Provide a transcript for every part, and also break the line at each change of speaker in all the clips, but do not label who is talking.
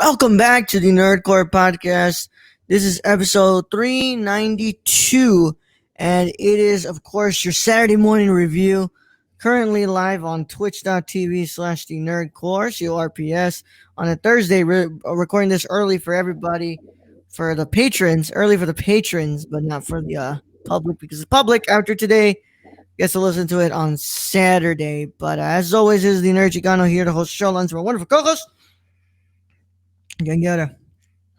Welcome back to the Nerdcore Podcast. This is episode 392, and it is, of course, your Saturday morning review. Currently live on twitch.tv/the Nerdcore, CORPS, on a Thursday. Recording this early for everybody, for the patrons, but not for the public, because the public, after today, gets to listen to it on Saturday. But as always, is the Nerd Chicano here to host the show. Lines my wonderful co-host. Gangara.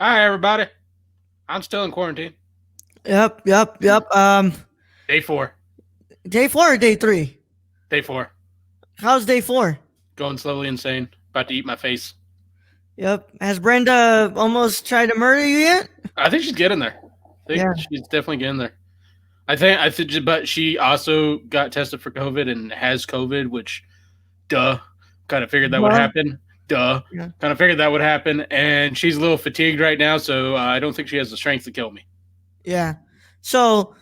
Hi, everybody. I'm still in quarantine.
Yep.
Day 4.
Day 4 or day 3?
Day 4.
How's day 4?
Going slowly insane. About to eat my face.
Yep. Has Brenda almost tried to murder you yet?
I think she's getting there. She's definitely getting there. I think, but she also got tested for COVID and has COVID, which, kind of figured that would happen. Kind of figured that would happen, and she's a little fatigued right now, so I don't think she has the strength to kill me.
Yeah. So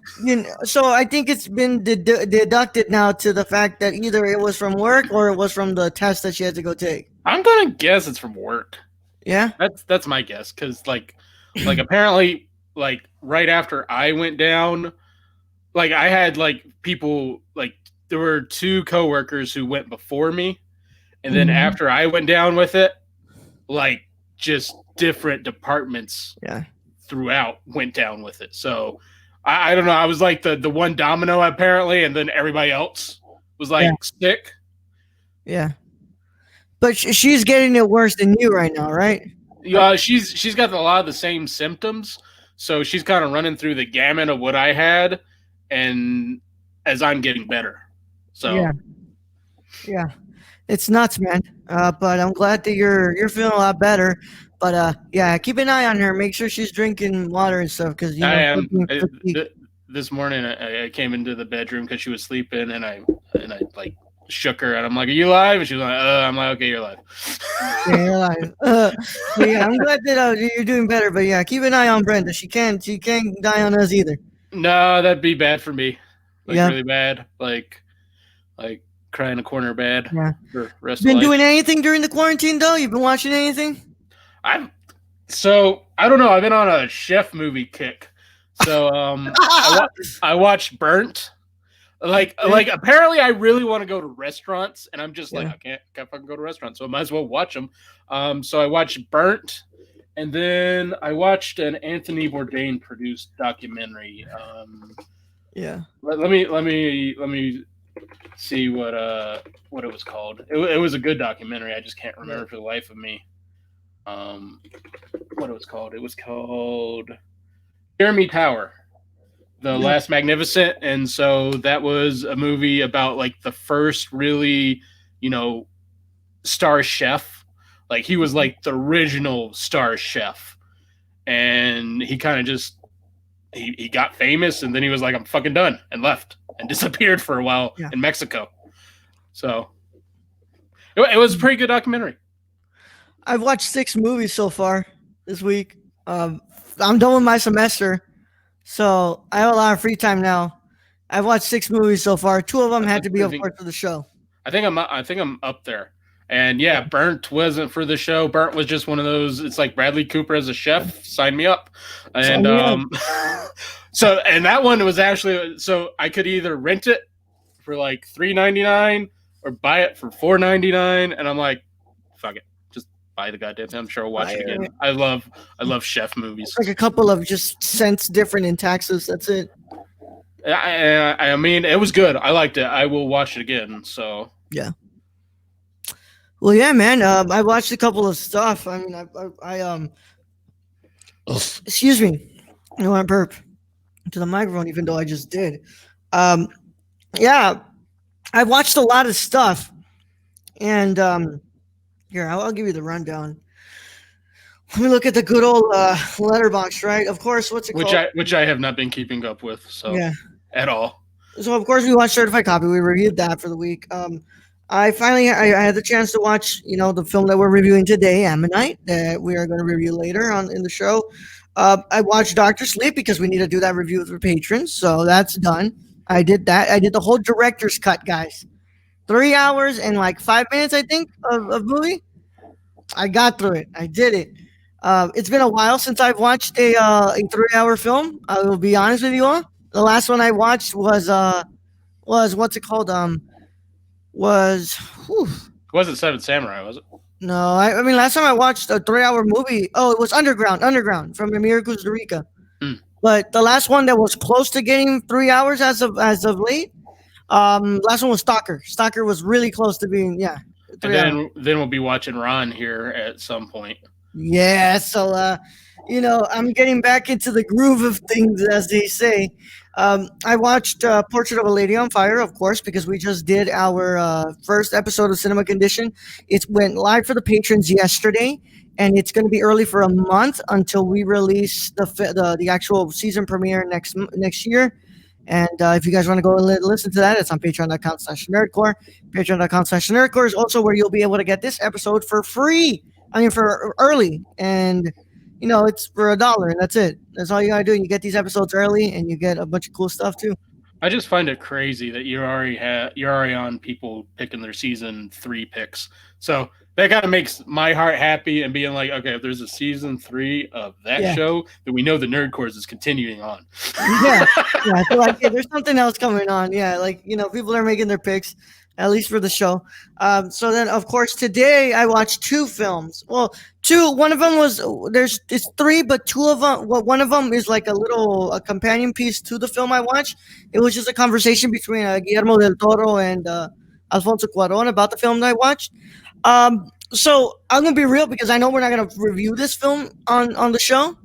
I think it's been deducted now to the fact that either it was from work or it was from the test that she had to go take.
I'm gonna guess it's from work.
Yeah,
that's my guess, because like apparently, like right after I went down, like I had like people, like there were 2 coworkers who went before me. And then after I went down with it, like just different departments throughout went down with it. So I don't know. I was like the one domino apparently, and then everybody else was like sick.
Yeah. But she's getting it worse than you right now, right?
Yeah, she's got a lot of the same symptoms. So she's kind of running through the gamut of what I had, and as I'm getting better. So
yeah. It's nuts, man. But I'm glad that you're feeling a lot better. But keep an eye on her. Make sure she's drinking water and stuff. Because
I am. This morning I came into the bedroom because she was sleeping, and I like shook her, and I'm like, "Are you alive?" And she was like, I'm like, "Okay, you're alive."
Yeah, you're alive. I'm glad that you're doing better. But keep an eye on Brenda. She can't die on us either.
No, that'd be bad for me. Really bad. Like cry in a corner bad.
Yeah.
For rest
been
of
doing anything during the quarantine though? You've been watching anything?
I don't know. I've been on a chef movie kick. So I watched Burnt. Like apparently I really want to go to restaurants, and I'm just like, I can't fucking go to restaurants, so I might as well watch them. So I watched Burnt, and then I watched an Anthony Bourdain produced documentary. Let me see what it was called. It was a good documentary. I just can't remember for the life of me what it was called. It was called Jeremy Tower, The Last Magnificent. And so that was a movie about like the first really, star chef. Like he was like the original star chef, and he kind of just he got famous, and then he was like, I'm fucking done, and left and disappeared for a while in Mexico. So it was a pretty good documentary.
I've watched 6 movies so far this week. I'm done with my semester, so I have a lot of free time now. I've watched 6 movies so far. 2 of them had to be, of course, for the show.
I think I'm up there. And Burnt wasn't for the show. Burnt was just one of those. It's like Bradley Cooper as a chef. Sign me up. And so that one was actually, so I could either rent it for like $3.99 or buy it for $4.99. And I'm like, fuck it, just buy the goddamn thing. I'm sure I'll watch it again. I love chef movies.
It's like a couple of just cents different in taxes. That's it.
I mean, it was good. I liked it. I will watch it again. So
yeah. Well, yeah, man. I watched a couple of stuff. I mean, I excuse me. I want to burp to the microphone, even though I just did. I watched a lot of stuff, and here I'll give you the rundown. Let me look at the good old letterbox, right? Of course, what's it called?
Which I have not been keeping up with, at all.
So of course we watched Certified Copy. We reviewed that for the week. I had the chance to watch, the film that we're reviewing today, Ammonite, that we are going to review later on in the show. I watched Dr. Sleep because we need to do that review with our patrons, so that's done. I did that. I did the whole director's cut, guys. 3 hours and like 5 minutes, I think, of movie. I got through it. I did it. It's been a while since I've watched a 3 hour film. I will be honest with you all. The last one I watched was what's it called? Was whew,
It wasn't Seven Samurai, was it?
no, I mean last time I watched a 3 hour movie. Oh, it was Underground from Amir, Costa Rica.
Mm.
But the last one that was close to getting 3 hours as of late, last one was Stalker. Stalker was really close to being, yeah,
And
3 hours.
then we'll be watching Ron here at some point.
Yeah, so I'm getting back into the groove of things, as they say. I watched Portrait of a Lady on Fire, of course, because we just did our first episode of Cinema Condition. It went live for the patrons yesterday, and it's going to be early for a month until we release the actual season premiere next year. And if you guys want to go and listen to that, it's on patreon.com/nerdcore. Patreon.com/nerdcore is also where you'll be able to get this episode for free. I mean, for early. And, it's for $1, and that's it. That's all you got to do. You get these episodes early, and you get a bunch of cool stuff, too.
I just find it crazy that you're already on people picking their season 3 picks. So that kind of makes my heart happy and being like, okay, if there's a season 3 of that
Yeah.
show, then we know the Nerd Course is continuing on.
Yeah. Yeah. So, like, yeah, there's something else coming on. Yeah. Like, people are making their picks, at least for the show. So then, of course, today I watched two films. Well, two. One of them was it's three, but two of them. Well, one of them is like a companion piece to the film I watched. It was just a conversation between Guillermo del Toro and Alfonso Cuarón about the film that I watched. So I'm gonna be real because I know we're not gonna review this film on the show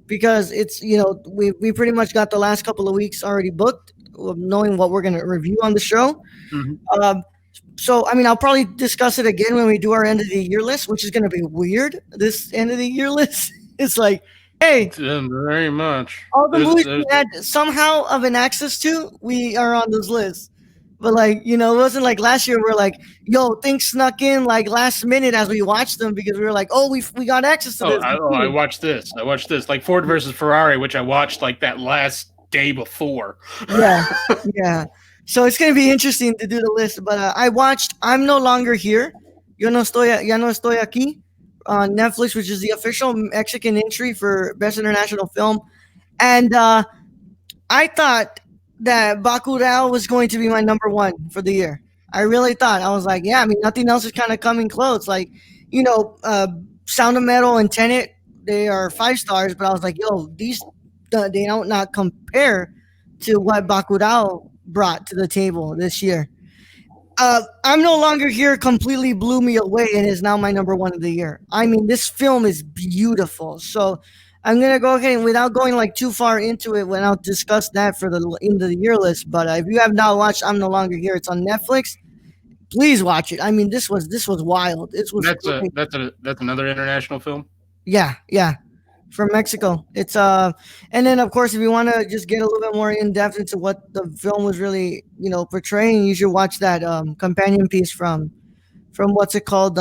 because it's we pretty much got the last couple of weeks already booked, knowing what we're gonna review on the show.
Mhm.
So I mean, I'll probably discuss it again when we do our end of the year list, which is gonna be weird. This end of the year list, it's like, hey,
Very much.
all the movies
There's
we had somehow of an access to, we are on this list. But like, it wasn't like last year. We're like, yo, things snuck in like last minute as we watched them because we were like, oh, we got access to this.
I watched this. I watched this, like Ford versus Ferrari, which I watched like that last day before.
Yeah, yeah. So it's gonna be interesting to do the list. But I watched "I'm No Longer Here." Ya no estoy aquí on Netflix, which is the official Mexican entry for Best International Film, and I thought that Bacurau was going to be my number one for the year. I really thought. I was like, yeah, I mean, nothing else is kind of coming close. Like, Sound of Metal and Tenet, they are 5 stars, but I was like, yo, these, they don't not compare to what Bacurau brought to the table this year. I'm No Longer Here completely blew me away and is now my number one of the year. I mean, this film is beautiful. So I'm gonna go ahead and without going like too far into it, when I'll discuss that for the end of the year list. But if you have not watched I'm No Longer Here, it's on Netflix. Please watch it. I mean, this was wild. This was great.
That's another international film.
Yeah, from Mexico. It's and then of course if you want to just get a little bit more in depth into what the film was really portraying, you should watch that companion piece from what's it called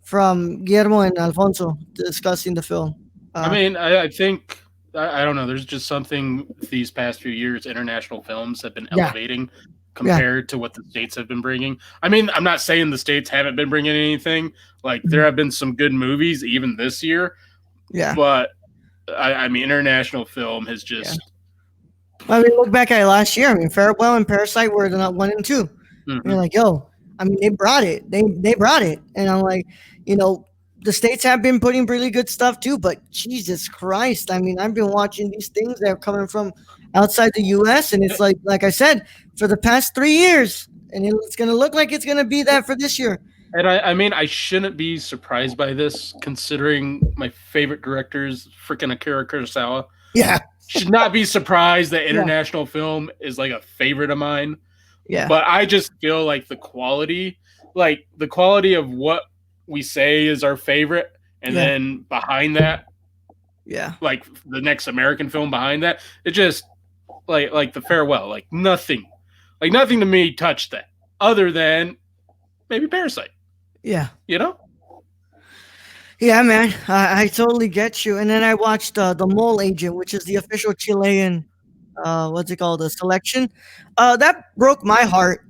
from Guillermo and Alfonso discussing the film.
I mean, I think I don't know. There's just something these past few years international films have been
Yeah,
elevating
yeah,
compared to what the states have been bringing. I mean, I'm not saying the states haven't been bringing anything. Like there
mhm,
have been some good movies even this year,
yeah,
but I mean, international film has
yeah.
just.
I mean, look back at it last year. I mean, Farewell and Parasite were the one and two. And you're
Mhm.
like, yo, I mean, they brought it. They brought it. And I'm like, you know, the states have been putting really good stuff too. But Jesus Christ, I mean, I've been watching these things that are coming from outside the U.S. and it's like I said, for the past 3 years, and it's gonna look like it's gonna be that for this year.
And I mean, I shouldn't be surprised by this, considering my favorite directors, freaking Akira Kurosawa.
Yeah,
Should not be surprised that
yeah,
international film is like a favorite of mine.
yeah,
But I just feel like the quality of what we say is our favorite, and
yeah,
then behind that,
yeah,
like the next American film behind that, it just like the Farewell, like nothing to me touched that, other than maybe Parasite.
yeah.
You know,
Yeah, man, I totally get you. And then I watched the Mole Agent, which is the official Chilean, what's it called, a selection. That broke my heart.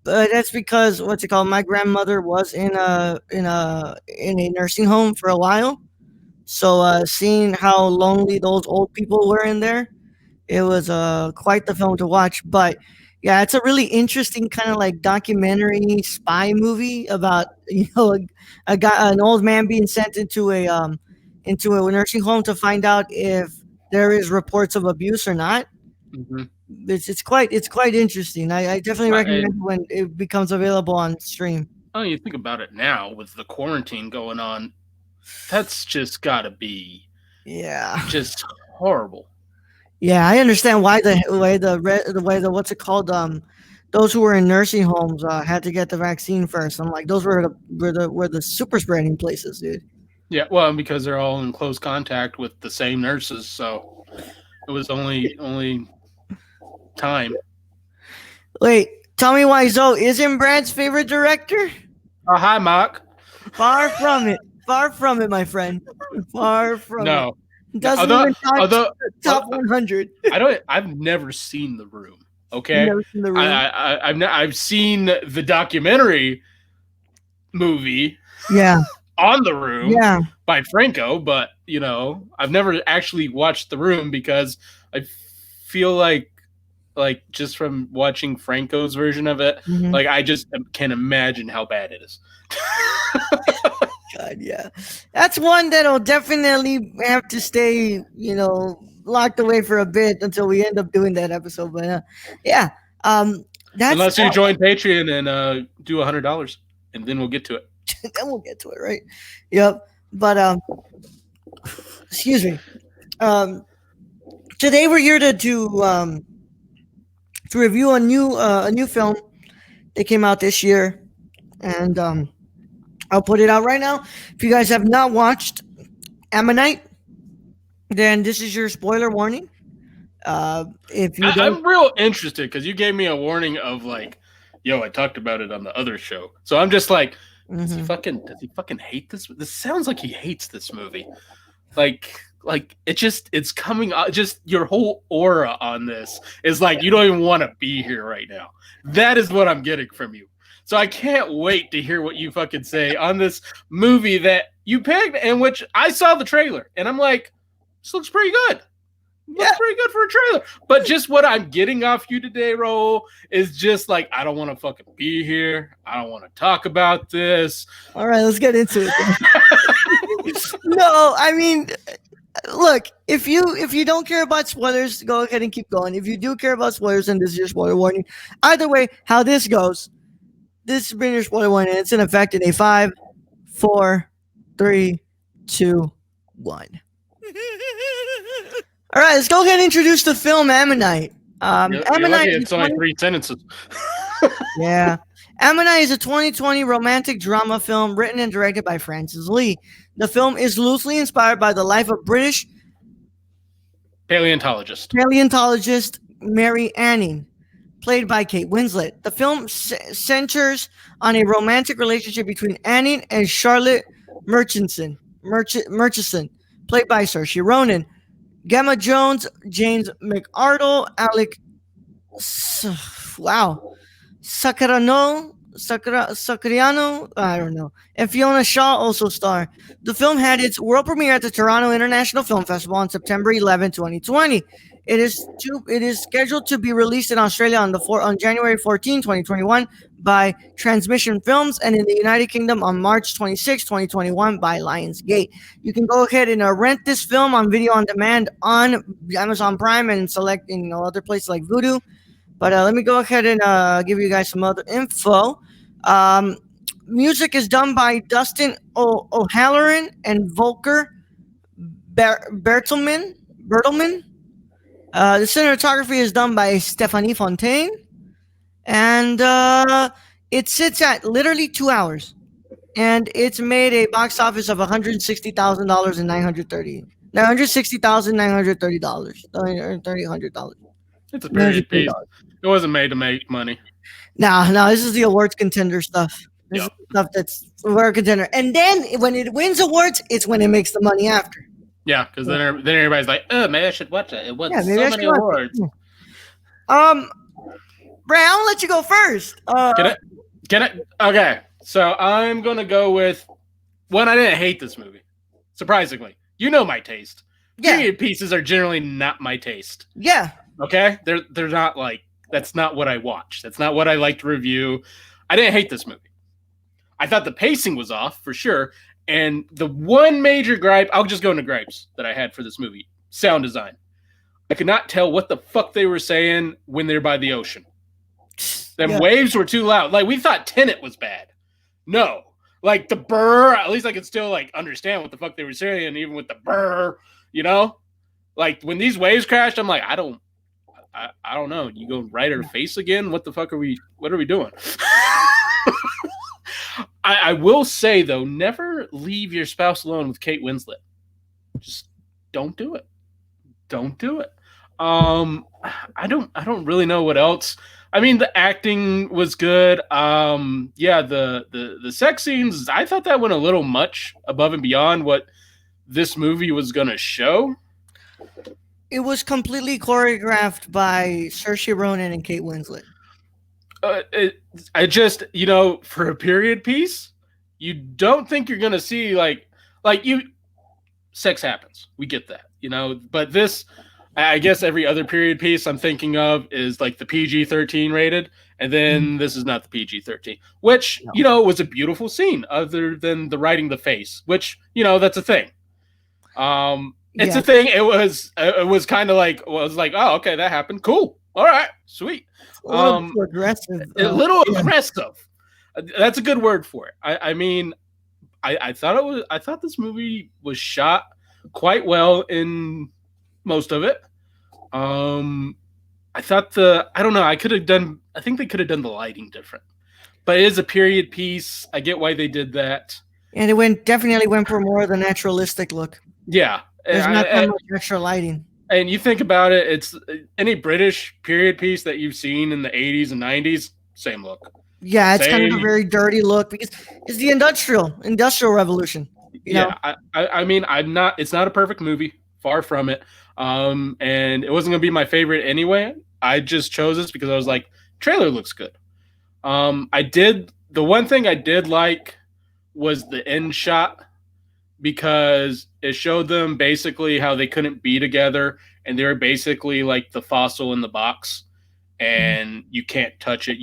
But that's because what's it called? My grandmother was in a nursing home for a while, So seeing how lonely those old people were in there, it was quite the film to watch. But yeah, it's a really interesting kind of like documentary spy movie about a guy, an old man being sent into a nursing home to find out if there is reports of abuse or not.
Hmm.
It's quite interesting. I definitely recommend
And
when it becomes available on stream.
oh, you think about it now with the quarantine going on, that's just got to be
Yeah.
just horrible.
Yeah, I understand why the way the what's it called those who were in nursing homes had to get the vaccine first. I'm like those were the super spreading places, dude.
Yeah, well, because they're all in close contact with the same nurses, so it was only time.
Wait, tell me why Zoe isn't Brad's favorite director?
Oh, hi, Mark.
Far from it. Far from it, my friend. Far from it.
No, no.
Doesn't even
Although
top 100.
I've never seen The Room.
You
Okay,
never seen The Room?
I've seen the documentary movie
Yeah,
on The Room
yeah.
by Franco, but I've never actually watched The Room because I feel like just from watching Franco's version of it,
Mhm.
like I just can imagine how bad it is.
God, yeah. That's one that'll definitely have to stay, locked away for a bit until we end up doing that episode. But yeah, that's
Unless you join Patreon and do $100, and then we'll get to it.
then we'll get to it, right? Yep. But excuse me. Today we're here to review a new film that came out this year, and I'll put it out right now. If you guys have not watched Ammonite, then this is your spoiler warning. If you don't,
I'm real interested because you gave me a warning of like, yo, I talked about it on the other show, so I'm just like, does he fucking hate this? This sounds like he hates this movie. Like it's coming out. Just your whole aura on this is like you don't even want to be here right now. That is what I'm getting from you. So I can't wait to hear what you fucking say on this movie that you picked, and which I saw the trailer, and I'm like, this looks pretty good. Looks pretty good for a trailer. But just what I'm getting off you today, Raul, is just like, I don't want to fucking be here. I don't want to talk about this.
All right, let's get into it. No, I mean, look, if you don't care about spoilers, go ahead and keep going. If you do care about spoilers, then this is your spoiler warning. Either way, how this goes, this has been your spoiler warning. It's in effect in a 5, 4, 3, 2, 1. All right, let's go ahead and introduce the film Ammonite.
You're
Ammonite
lucky
is
it's only 3 sentences.
yeah. Ammonite is a 2020 romantic drama film written and directed by Francis Lee. The film is loosely inspired by the life of British
Paleontologist
Mary Anning, played by Kate Winslet. The film centers on a romantic relationship between Anning and Charlotte Murchison, played by Saoirse Ronan. Gemma Jones, James McArdle, Alec, Sacriano, I don't know, and Fiona Shaw also star. The film had its world premiere at the Toronto International Film Festival on September 11, 2020. It is scheduled to be released in Australia on January 14, 2021 by Transmission Films, and in the United Kingdom on March 26, 2021 by Lionsgate. You can go ahead and rent this film on video on demand on Amazon Prime and select other places like Vudu. But let me go ahead and give you guys some other info. Music is done by Dustin O'Halloran and Volker Bertelman. The cinematography is done by Stephanie Fontaine. And it sits at literally 2 hours. And it's made a box office of $160,000 and $930.
It's a period piece. It wasn't made to make money.
No, this is the awards contender stuff. This is stuff that's award contender. And then when it wins awards, it's when it makes the money after.
Yeah, because then everybody's like, oh, maybe I should watch it. It won so many awards.
Brad, I'll let you go first.
Can I? Okay, so I'm going to go with one. I didn't hate this movie, surprisingly. You know my taste.
Yeah,
Period pieces are generally not my taste.
yeah.
Okay? They're not like that's not what I watch. That's not what I like to review. I didn't hate this movie. I thought the pacing was off for sure. And the one major gripe, I'll just go into gripes that I had for this movie. Sound design. I could not tell what the fuck they were saying when they're by the ocean. Them
Yeah.
waves were too loud. Like we thought Tenet was bad. No. Like the burr, at least I could still like understand what the fuck they were saying, even with the burr, you know? Like when these waves crashed, I'm like, I don't know. You go right her face again? What are we doing? I will say though, never leave your spouse alone with Kate Winslet. Just don't do it. Don't do it. I don't really know what else. I mean, the acting was good. Yeah, the sex scenes, I thought that went a little much above and beyond what this movie was gonna show.
It was completely choreographed by Saoirse Ronan and Kate Winslet.
I just, for a period piece, you don't think you're gonna see like you. Sex happens. We get that, but this. I guess every other period piece I'm thinking of is like the PG-13 rated, and then this is not the PG-13, which was a beautiful scene. Other than the riding the face, which that's a thing. It's a thing. It was kind of like oh, okay, that happened. Cool. All right, sweet.
A little too aggressive.
A little aggressive. That's a good word for it. I mean, I thought this movie was shot quite well in most of it. I thought I don't know, I think they could have done the lighting different. But it is a period piece. I get why they did that.
And it definitely went for more of the naturalistic look.
Yeah.
There's not that much extra lighting.
And you think about it, it's any British period piece that you've seen in the 80s and 90s, same look.
Yeah, it's kind of a very dirty look because it's the industrial revolution.
I mean, it's not a perfect movie, far from it. And it wasn't gonna be my favorite anyway. I just chose this because I was like, trailer looks good. The one thing I did like was the end shot, because it showed them basically how they couldn't be together, and they were basically like the fossil in the box, and you can't touch it.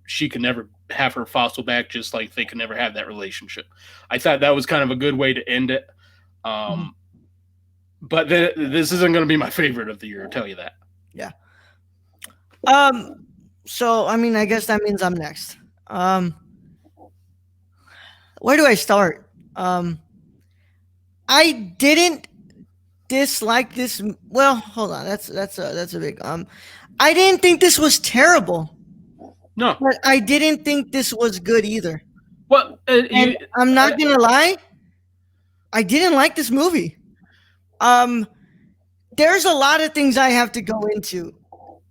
She could never have her fossil back, just like they could never have that relationship. I thought that was kind of a good way to end it. But this isn't going to be my favorite of the year, I'll tell you that.
Yeah. So, I mean, I guess that means I'm next. Where do I start? I didn't dislike this. Well, hold on. That's a big. I didn't think this was terrible.
No.
But I didn't think this was good either.
Well,
I'm not gonna lie. I didn't like this movie. There's a lot of things I have to go into,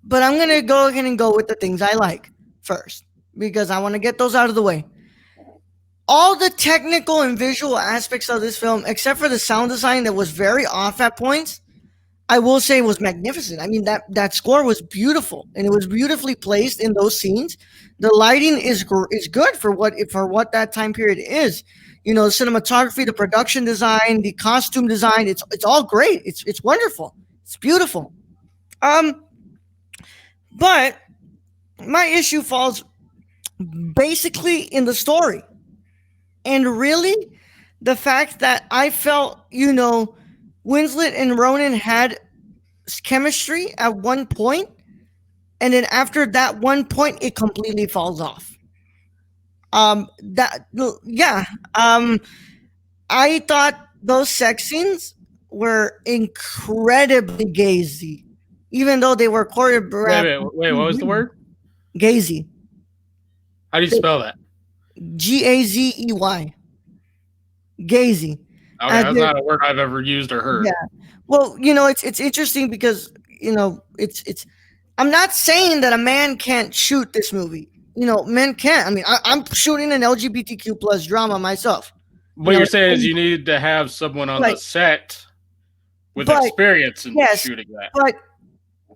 but I'm gonna go ahead and go with the things I like first, because I want to get those out of the way. All the technical and visual aspects of this film, except for the sound design that was very off at points, I will say was magnificent. I mean, that score was beautiful, and it was beautifully placed in those scenes. The lighting is good for what that time period is. The cinematography, the production design, the costume design, it's all great. It's wonderful. It's beautiful. But my issue falls basically in the story. And really, the fact that I felt, Winslet and Ronan had chemistry at one point, and then after that one point, it completely falls off. I thought those sex scenes were incredibly gazy, even though they were choreographed.
Wait, what was the word?
Gazy.
How do you spell that?
Gazey. Gazy.
Okay, that's not a word I've ever used or heard.
Yeah. Well, it's interesting because, it's I'm not saying that a man can't shoot this movie. Men can't. I mean, I'm shooting an LGBTQ plus drama myself.
What you're saying is you need to have someone on the set with experience in shooting that.
But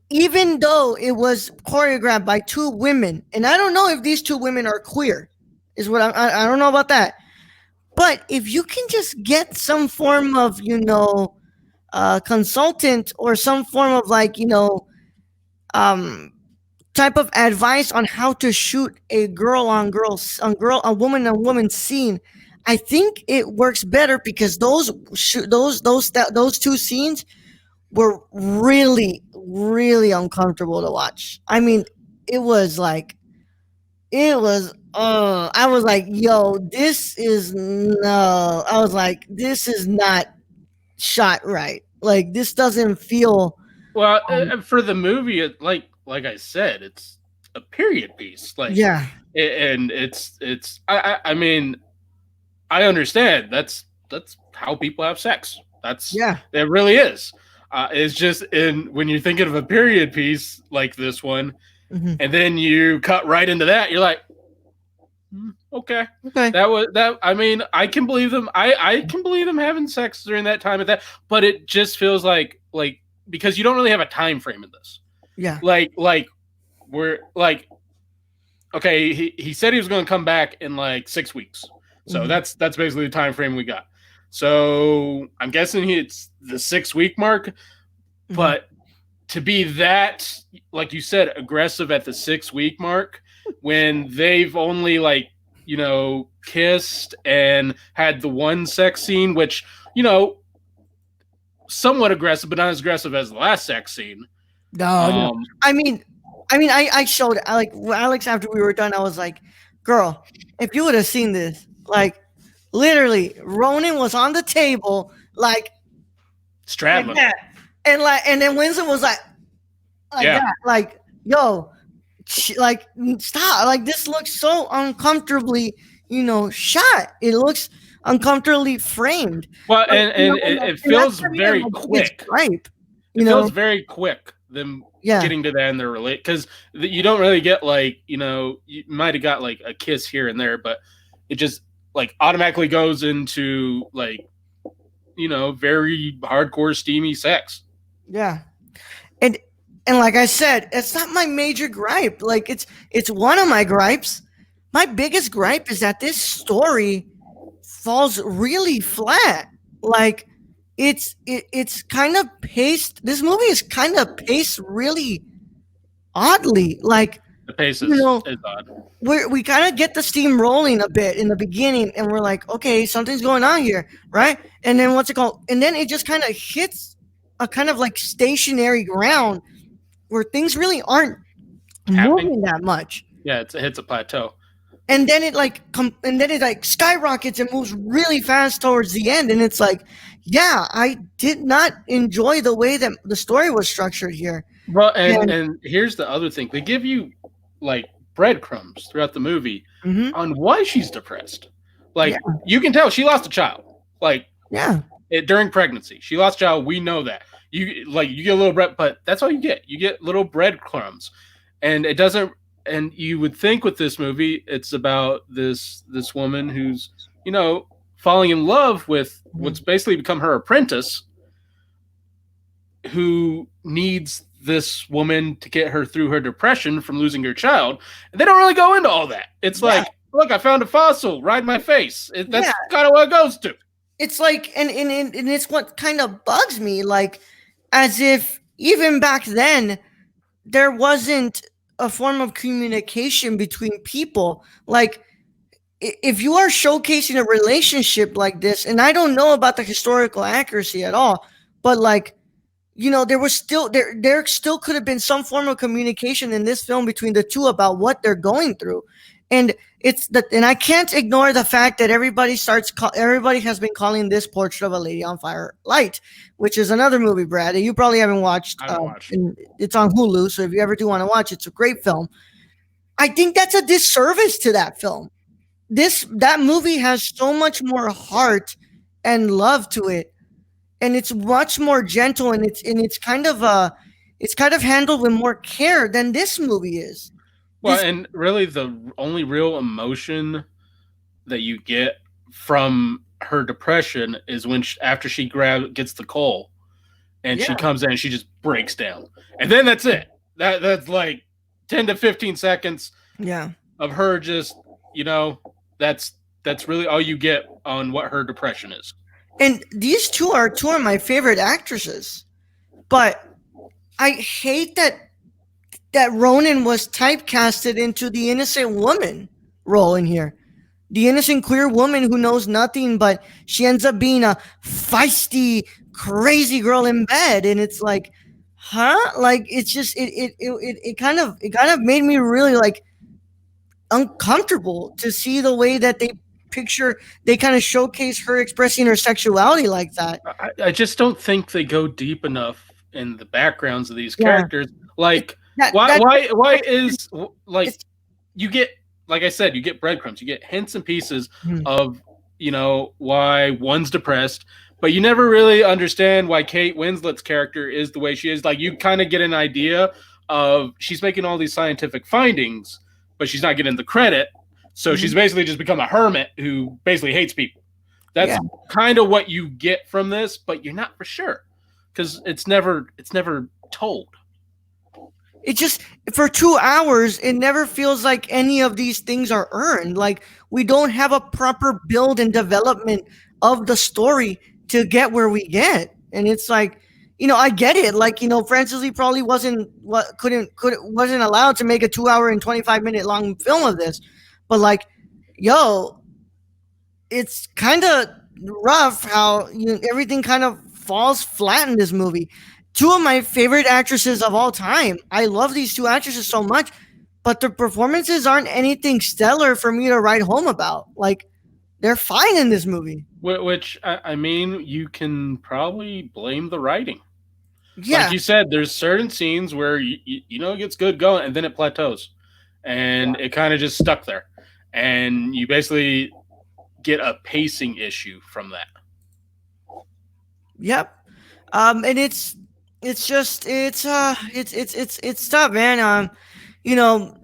even though it was choreographed by two women, and I don't know if these two women are queer, is what I don't know about that. But if you can just get some form of, consultant or some form of like, um, type of advice on how to shoot a a woman on woman scene, I think it works better because those two scenes were really really uncomfortable to watch. I mean, it was like it was I was like, yo, this is no. I was like, this is not shot right. Like this doesn't feel
Well,
um,
for the movie, like I said, it's a period piece.
yeah.
And it's. I mean, I understand. That's how people have sex.
Yeah.
It really is. It's just in when you're thinking of a period piece like this one,
Mhm.
and then you cut right into that, you're like, okay,
Okay.
that was that. I mean, I can believe them. I can believe them having sex during that time of that, but it just feels like because you don't really have a time frame in this.
Yeah.
Like we're like okay, he said he was going to come back in like 6 weeks, so
Mhm.
that's basically the time frame we got. So I'm guessing it's the 6 week mark,
Mhm.
but to be that, like you said, aggressive at the 6 week mark when they've only kissed and had the one sex scene, which somewhat aggressive, but not as aggressive as the last sex scene.
No, no.
Um,
I mean, I showed like Alex after we were done. I was like, "Girl, if you would have seen this, like, literally, Ronan was on the table, like
straddling,
that, and then Winston was like
yeah.
that, like, yo, like, stop, like, this looks so uncomfortably, shot. It looks uncomfortably framed,
Well,
but
and it
and that's
feels
for me my
very
biggest
quick.
gripe, you
It
know,
feels very quick them
yeah,
getting to the end. They're relate because you don't really get you might have got like a kiss here and there, but it just like automatically goes into very hardcore steamy sex.
yeah. and and like I said, it's not my major gripe. Like it's one of my gripes. My biggest gripe is that this story falls really flat. Like it's kind of paced. This movie is kind of paced really oddly. Like,
The pace
you know,
is odd.
we kind of get the steam rolling a bit in the beginning, and we're like, okay, something's going on here, right? And then what's it called? And then it just kind of hits a kind of like stationary ground where things really aren't
Happening.
moving that much.
Yeah, it hits a plateau.
And then it like skyrockets and moves really fast towards the end. And it's like, yeah, I did not enjoy the way that the story was structured here.
Well,
And
and here's the other thing: they give you like breadcrumbs throughout the movie
mhm,
on why she's depressed.
yeah,
Like you can tell she lost a child. Like
yeah,
during pregnancy. She lost a child. We know that. You get a little bread, but that's all you get. You get little breadcrumbs, and it doesn't. And you would think with this movie, it's about this woman who's falling in love with
mhm,
what's basically become her apprentice, who needs this woman to get her through her depression from losing her child. And they don't really go into all that. It's
yeah,
like, look, I found a fossil right in my face.
yeah.
That's kind of what it goes to.
It's like, and it's what kind of bugs me. Like, as if even back then there wasn't a form of communication between people. Like, if you are showcasing a relationship like this, and I don't know about the historical accuracy at all, but like, there was still there still could have been some form of communication in this film between the two about what they're going through. And and I can't ignore the fact that everybody has been calling this Portrait of a Lady on Fire light, which is another movie, Brad, that you probably haven't watched.
I haven't watched.
And it's on Hulu, so if you ever do want to watch, it's a great film. I think that's a disservice to that film. That movie has so much more heart and love to it, and it's much more gentle, and it's kind of handled with more care than this movie is.
Well,
This
and really the only real emotion that you get from her depression is when after she gets the coal and
Yeah,
she comes in and she just breaks down. And then that's it. That's like 10 to 15 seconds
yeah,
of her just, you know, that's that's really all you get on what her depression is.
And these two of my favorite actresses. But I hate that Ronan was typecasted into the innocent woman role in here. The innocent queer woman who knows nothing, but she ends up being a feisty, crazy girl in bed, and it's like, huh? Like it's just it kind of made me really like uncomfortable to see the way that they kind of showcase her expressing her sexuality like that.
I just don't think they go deep enough in the backgrounds of these
Yeah,
characters. Like, why
that
why is like
it's
you get, like I said, you get breadcrumbs, you get hints and pieces
hmm,
of why one's depressed, but you never really understand why Kate Winslet's character is the way she is. Like, you kind of get an idea of she's making all these scientific findings, but she's not getting the credit. So she's
mhm.
basically just become a hermit who basically hates people.
Yeah.
That's kind of what you get from this, but you're not for sure because it's never told.
It just for 2 hours, it never feels like any of these things are earned. Like we don't have a proper build and development of the story to get where we get, and it's like, I get it. Like Francis Lee probably wasn't allowed to make a 2 hour and 25 minute long film of this, but like, yo, it's kind of rough how everything kind of falls flat in this movie. Two of my favorite actresses of all time. I love these two actresses so much, but their performances aren't anything stellar for me to write home about. Like they're fine in this movie.
Which I mean, you can probably blame the writing. Like
Yeah,
you said, there's certain scenes where it gets good going, and then it plateaus, and it kind of just stuck there, and you basically get a pacing issue from that.
yep. And it's just it's tough, man. You know,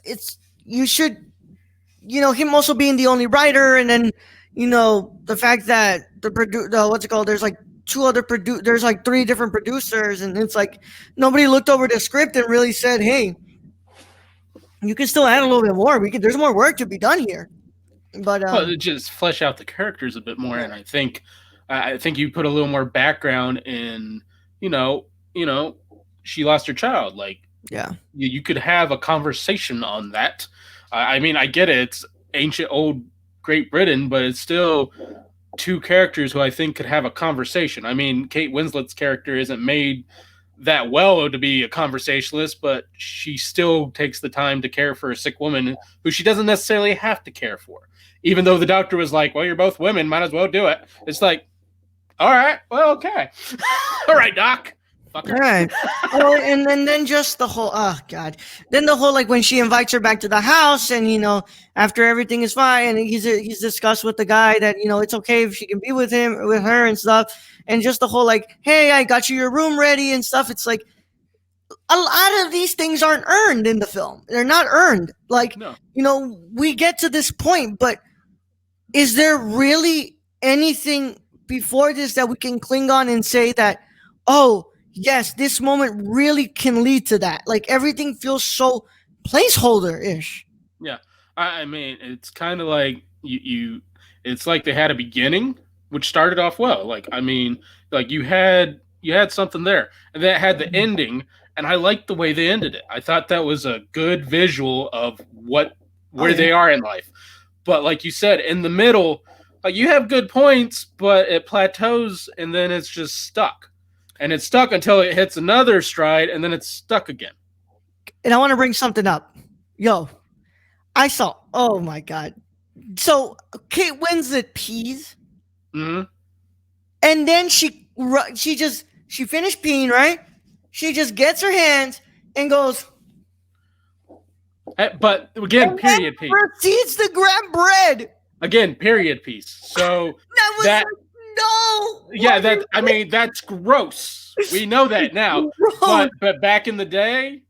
it's you should him also being the only writer, and then the fact that what's it called, there's like there's like three different producers, and it's like nobody looked over the script and really said, hey, you can still add a little bit more, there's more work to be done here. But
Well, it just flesh out the characters a bit more,
yeah,
and I think you put a little more background in, you know, you know, she lost her child. Like,
yeah,
you could have a conversation on that. I mean, I get it. It's ancient old Great Britain, but it's still two characters who I think could have a conversation. I mean, Kate Winslet's character isn't made that well to be a conversationalist, but she still takes the time to care for a sick woman who she doesn't necessarily have to care for. Even though the doctor was like, well, you're both women, might as well do it. It's like, all right, well, okay. All right, doc.
all
Fucker.
right. Well, and then just the whole, oh god, then the whole, like when she invites her back to the house, and after everything is fine, and he's discussed with the guy that it's okay if she can be with her and stuff, and just the whole like, hey, I got you your room ready and stuff. It's like a lot of these things aren't earned in the film. They're not earned. Like,
No.
We get to this point, but is there really anything before this that we can cling on and say that, oh, yes, this moment really can lead to that? Like everything feels so placeholder ish.
Yeah. I mean, it's kind of like it's like they had a beginning which started off well. Like, I mean, like you had something there, and then it had the ending, and I liked the way they ended it. I thought that was a good visual of
Oh,
where
yeah.
they are in life. But like you said, in the middle, like you have good points, but it plateaus and then it's just stuck. And it's stuck until it hits another stride, and then it's stuck again.
And I want to bring something up. Yo, oh my God. So Kate Winslet pees,
Hmm.
and then she finished peeing, right? She just gets her hands and goes,
But again,
and then
period piece.
proceeds to grab bread.
Again, period piece. So
That was
that,
like, no.
yeah, I mean, that's gross. We know that now.
Bro,
But back in the day,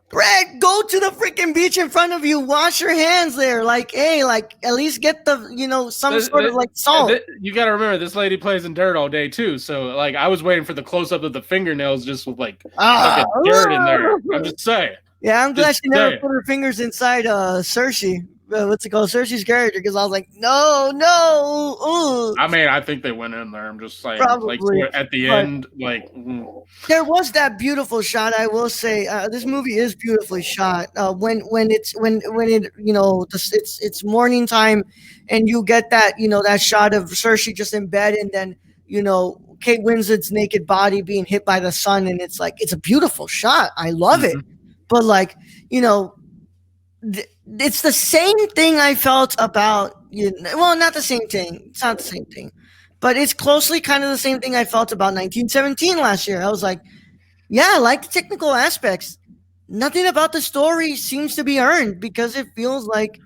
Brad, go to the freaking beach in front of you. Wash your hands there. Like, hey, like at least get some sort of like salt.
you got to remember this lady plays in dirt all day too. So like, I was waiting for the close up of the fingernails just with like
Ah.
fucking dirt in there. I'm just saying.
Yeah, I'm glad
Just
she never
saying.
put her fingers inside Cersei. what's it called, Cersei's character, because I was like, no, no, ooh,
I mean, I think they went in there. I'm just saying, like
probably.
at the
But
end, like
there was that beautiful shot. I will say, this movie is beautifully shot. When it it's morning time, and you get that that shot of Cersei just in bed, and then Kate Winslet's naked body being hit by the sun, and it's like it's a beautiful shot. I love it,
mhm.
but like you know it's the same thing I felt about well, not the same thing. It's not the same thing, but it's closely kind of the same thing I felt about 1917 last year. I was like, yeah, I like the technical aspects. Nothing about the story seems to be earned because it feels like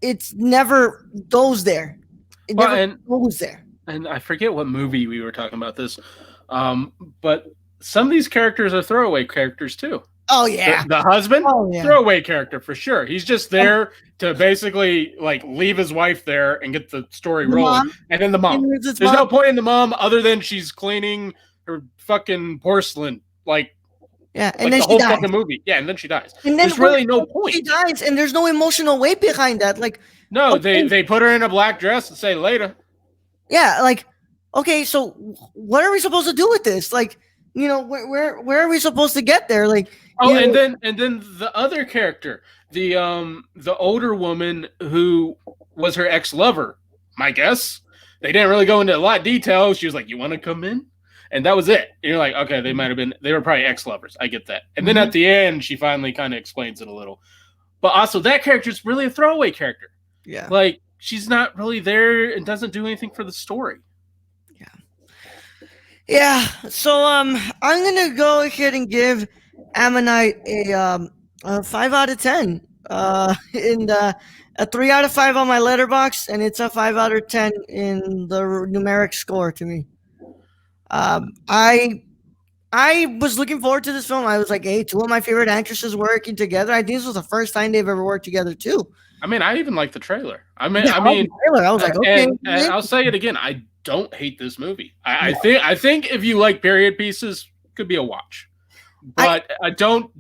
it's never goes there. It
Well,
never goes there.
and I forget what movie we were talking about this, but some of these characters are throwaway characters too.
Oh yeah.
The husband,
Oh yeah.
throwaway character for sure. He's just there to basically like leave his wife there and get the story
The
rolling.
mom.
And then the mom.
It's
There's
mom.
no point in the mom other than she's cleaning her fucking porcelain, like
Yeah, and
like
then
the
she
whole
dies.
fucking movie. Yeah, and then she dies.
And then
There's really no point.
she dies, and there's no emotional weight behind that. Like,
No,
okay,
they put her in a black dress and say later.
yeah, like, okay, so what are we supposed to do with this? Like, where are we supposed to get there? Like,
Oh, and then the other character, the older woman who was her ex-lover, my guess. They didn't really go into a lot of detail. She was like, "You want to come in?" And that was it. And you're like, "Okay, they were probably ex-lovers. I get that." And then at the end, she finally kind of explains it a little. But also that character is really a throwaway character.
yeah,
Like she's not really there and doesn't do anything for the story.
yeah. So I'm gonna go ahead and give Ammonite a 5 out of 10. In a 3 out of 5 on my letterbox, and it's a 5 out of 10 in the numeric score to me. I was looking forward to this film. I was like, hey, two of my favorite actresses working together. I think this was the first time they've ever worked together too.
I mean, I even like the trailer. I
Yeah, I
mean,
trailer. I was like, okay,
and I'll say it again. I don't hate this movie. I think if you like period pieces, could be a watch. But I don't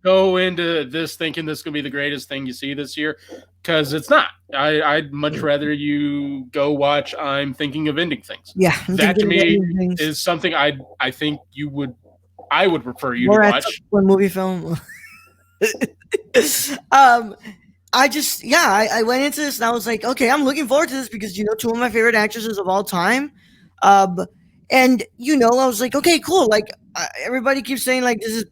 go into this thinking this is gonna be the greatest thing you see this year, because it's not. I'd much rather you go watch I'm Thinking of Ending Things.
yeah,
That to me is something I think I would prefer you to watch.
One movie film. I went into this and I was like, okay, I'm looking forward to this because two of my favorite actresses of all time. And I was like, okay, cool. Like everybody keeps saying like this is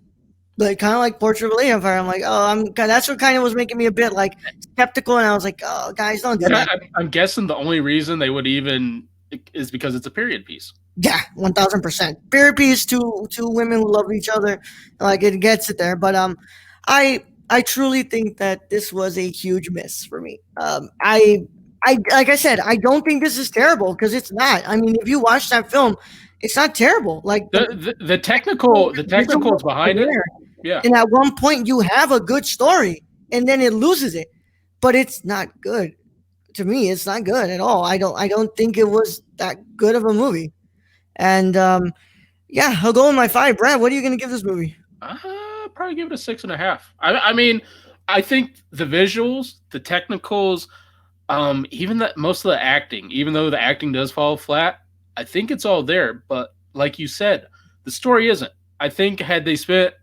like kind of like Portrait of a Lady on Fire. I'm like, oh, that's what kind of was making me a bit like skeptical, and I was like, oh, guys, don't do that.
I'm guessing the only reason they would even is because it's a period piece.
Yeah, 1000%. Period piece. Two women who love each other, like it gets it there. But I truly think that this was a huge miss for me. I like I said, I don't think this is terrible because it's not. I mean, if you watch that film, it's not terrible. Like
the technicals behind it. Yeah.
And at one point you have a good story and then it loses it. But it's not good. To me, it's not good at all. I don't think it was that good of a movie. And yeah, I'll go with my 5. Brad, what are you gonna give this movie?
Probably give it a 6.5. I mean, I think the visuals, the technicals, even that most of the acting, even though the acting does fall flat, I think it's all there. But like you said, the story isn't. I think had they spent,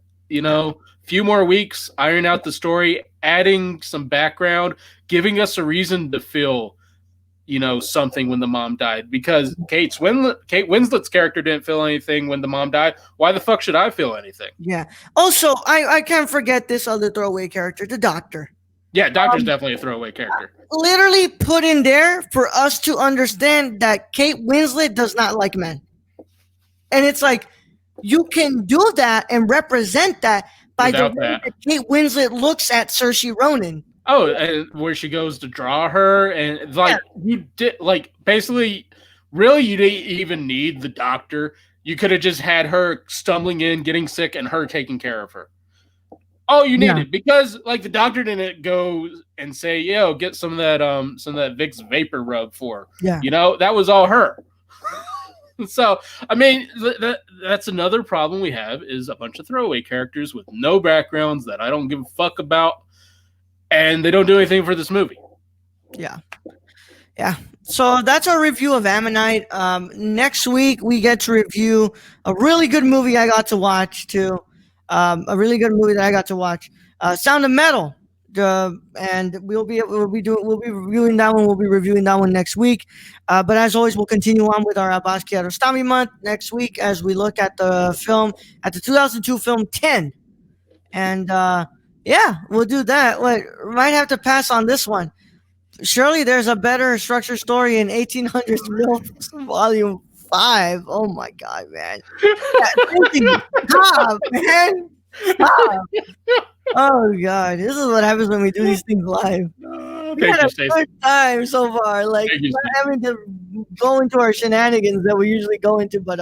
few more weeks ironing out the story, adding some background, giving us a reason to feel, something when the mom died. Because Kate Winslet's character didn't feel anything when the mom died. Why the fuck should I feel anything?
Yeah. Also, I can't forget this other throwaway character, the doctor.
Yeah, doctor's definitely a throwaway character.
Literally put in there for us to understand that Kate Winslet does not like men. And it's like, you can do that and represent that by the way that Kate Winslet looks at Saoirse Ronan.
Oh, and where she goes to draw her, and you did basically, really, you didn't even need the doctor. You could have just had her stumbling in, getting sick, and her taking care of her. Oh, you needed because the doctor didn't go and say, "Yo, get some of that Vicks vapor rub for her."
Yeah,
that was all her. So, I mean, that's another problem we have is a bunch of throwaway characters with no backgrounds that I don't give a fuck about. and they don't do anything for this movie.
Yeah. Yeah. So that's our review of Ammonite. Next week we get to review a really good movie I got to watch too. A really good movie that I got to watch. Sound of Metal. And we'll be reviewing that one. We'll be reviewing that one next week. But as always, we'll continue on with our Basquiat Rostami month next week as we look at the 2002 film 10. And yeah, we'll do that. Wait, we might have to pass on this one. Surely there's a better structured story in 1800s Mills Volume 5. Oh my God, man. Stop, man. Stop. Oh God, this is what happens when we do these things live. We
Thank
had
you,
a
Stacey.
good time so far. Like
Thank you,
not
Stacey.
having to go into our shenanigans that we usually go into, but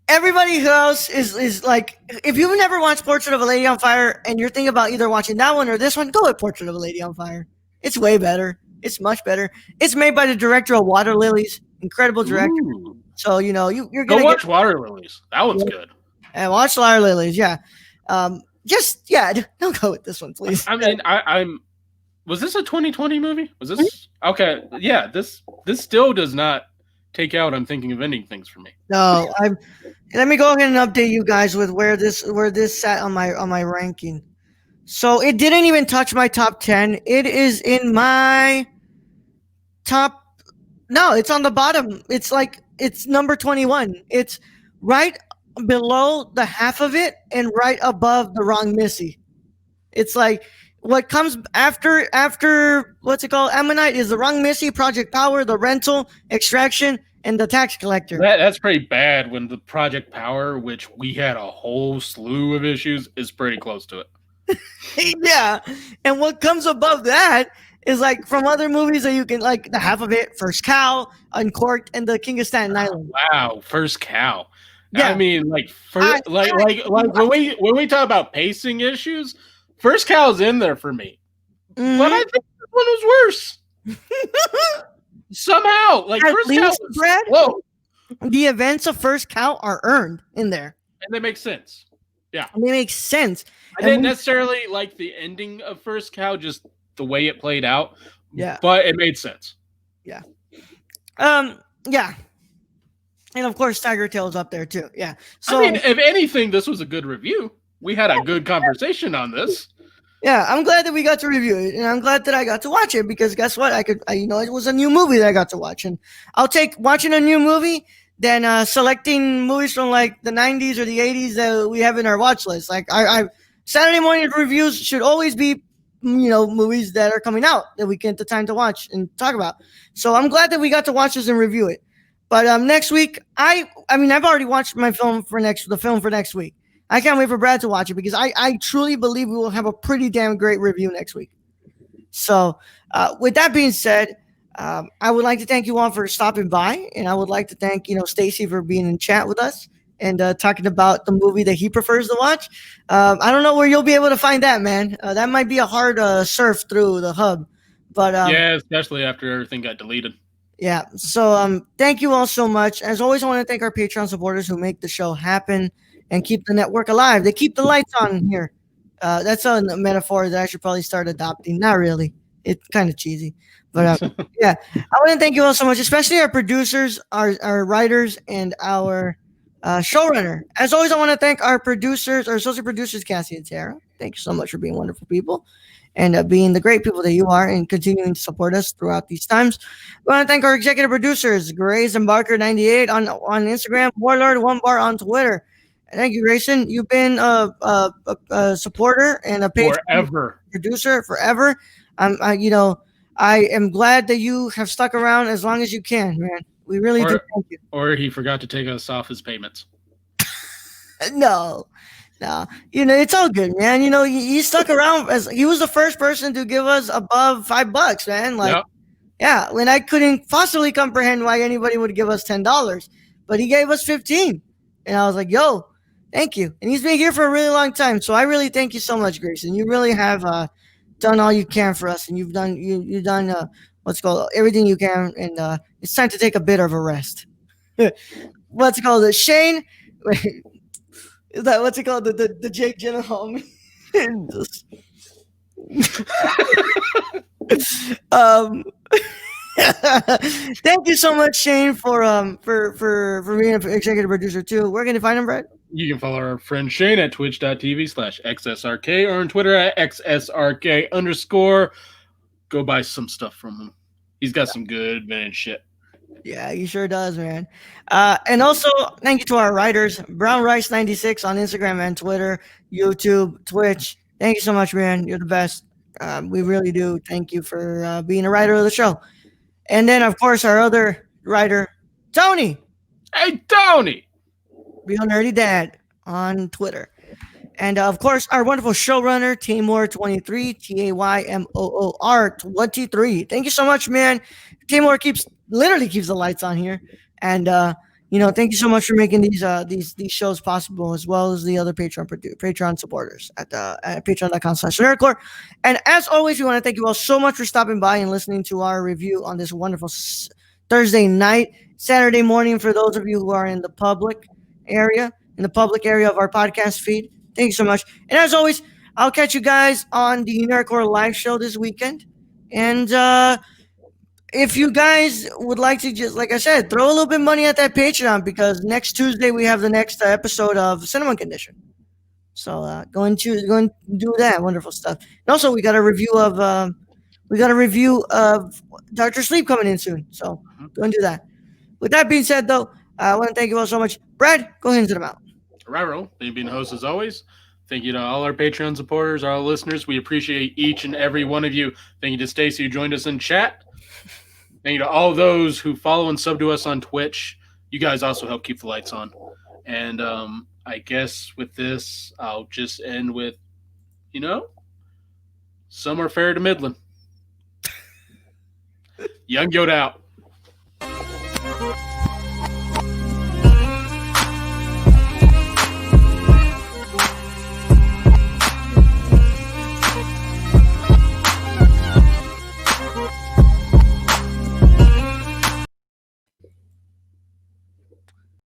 everybody else is like, if you've never watched Portrait of a Lady on Fire and you're thinking about either watching that one or this one, go with Portrait of a Lady on Fire. It's way better. It's much better. It's made by the director of Water Lilies, incredible director.
Ooh.
So you're
Go
gonna
watch Water Lilies. That one's good.
and watch Water Lilies. Yeah, don't go with this one, please.
I mean, I'm. Was this a 2020 movie? Was this okay? Yeah, this still does not take out I'm thinking of ending things for me.
No, let me go ahead and update you guys with where this sat on my ranking. So it didn't even touch my top 10. It is in my top. No, it's on the bottom. It's number 21. It's right below the half of it and right above the Wrong Missy. It's like what comes after what's it called? Ammonite is the Wrong Missy, Project Power, the Rental, Extraction, and the Tax Collector.
That's pretty bad when the Project Power, which we had a whole slew of issues, is pretty close to it.
Yeah, and what comes above that is like from other movies that you can like the half of it, First Cow, Uncorked, and the King of Staten Island.
Wow, First Cow.
Yeah.
I mean, like when we talk about pacing issues, First Cow's in there for me, but I think this one was worse. Somehow, like
At
First Cow
least,
was
Brad,
slow,
the events of First Cow are earned in there.
and they make sense. Yeah,
And they make sense.
I didn't necessarily like the ending of First Cow, just the way it played out.
Yeah.
But it made sense.
Yeah. Yeah. And of course, Tiger Tail's up there too. Yeah. So
I mean, if anything, this was a good review. We had a good conversation on this.
yeah, I'm glad that we got to review it, and I'm glad that I got to watch it because guess what? It was a new movie that I got to watch, and I'll take watching a new movie than selecting movies from like the 90s or the 80s that we have in our watch list. Like I Saturday morning reviews should always be movies that are coming out that we get the time to watch and talk about. So I'm glad that we got to watch this and review it. But next week, I've already watched the film for next week. I can't wait for Brad to watch it because I truly believe we will have a pretty damn great review next week. So with that being said, I would like to thank you all for stopping by, and I would like to thank Stacey for being in chat with us and talking about the movie that he prefers to watch. I don't know where you'll be able to find that, man. That might be a hard surf through the hub, but
yeah, especially after everything got deleted.
Yeah. So thank you all so much. As always, I want to thank our Patreon supporters who make the show happen and keep the network alive. They keep the lights on here. That's a metaphor that I should probably start adopting. Not really. It's kind of cheesy. But yeah, I want to thank you all so much, especially our producers, our writers, and our showrunner. As always, I want to thank our producers, our associate producers, Cassie and Sarah. Thank you so much for being wonderful people and being the great people that you are and continuing to support us throughout these times. We want to thank our executive producers, Grace and Barker98 on Instagram, Warlord One Bar on Twitter. Thank you, Grayson. You've been a supporter and a
forever
producer forever. I am glad that you have stuck around as long as you can, man. We really do thank you.
Or he forgot to take us off his payments.
No. It's all good, man. He stuck around as he was the first person to give us above $5, man. Like,
yep.
Yeah, when I couldn't possibly comprehend why anybody would give us $10, but he gave us 15, and I was like, "Yo, thank you." And he's been here for a really long time, so I really thank you so much, Grayson. You really have done all you can for us, and you've done what's called everything you can, and it's time to take a bit of a rest. What's it called? Shane. Is that what's it called? The Jake Gyllenhaal? um, thank you so much, Shane, for being an executive producer too. Where can you find him, Brett?
You can follow our friend Shane at twitch.tv/XSRK or on Twitter at XSRK _ Go buy some stuff from him. He's got some good vintage shit.
Yeah, he sure does, man. And also, thank you to our writers, Brown Rice 96 on Instagram and Twitter, YouTube, Twitch. Thank you so much, man. You're the best. We really do. Thank you for being a writer of the show. And then, of course, our other writer, Tony,
Hey, Tony!
Real Nerdy Dad on Twitter. And of course, our wonderful showrunner, Taymor23, Taymoor23. Thank you so much, man. Taymor literally keeps the lights on here. And thank you so much for making these shows possible, as well as the other Patreon supporters at patreon.com/nerdcore. And as always, we want to thank you all so much for stopping by and listening to our review on this wonderful Thursday night, Saturday morning for those of you who are in the public area of our podcast feed. Thank you so much. And as always, I'll catch you guys on the Nerdcore live show this weekend. And if you guys would like to, just like I said, throw a little bit of money at that Patreon, because next Tuesday we have the next episode of Cinema Condition. So go and do that wonderful stuff. And also, we got a review of Doctor Sleep coming in soon. So go and do that. With that being said, though, I want to thank you all so much. Brad, go ahead and sit them out.
Right, roll. Thank you for being the host as always. Thank you to all our Patreon supporters, our listeners. We appreciate each and every one of you. Thank you to Stacy who joined us in chat. Thank you to all those who follow and sub to us on Twitch. You guys also help keep the lights on. And I guess with this, I'll just end with, some are fair to Midland. Young Yoda out.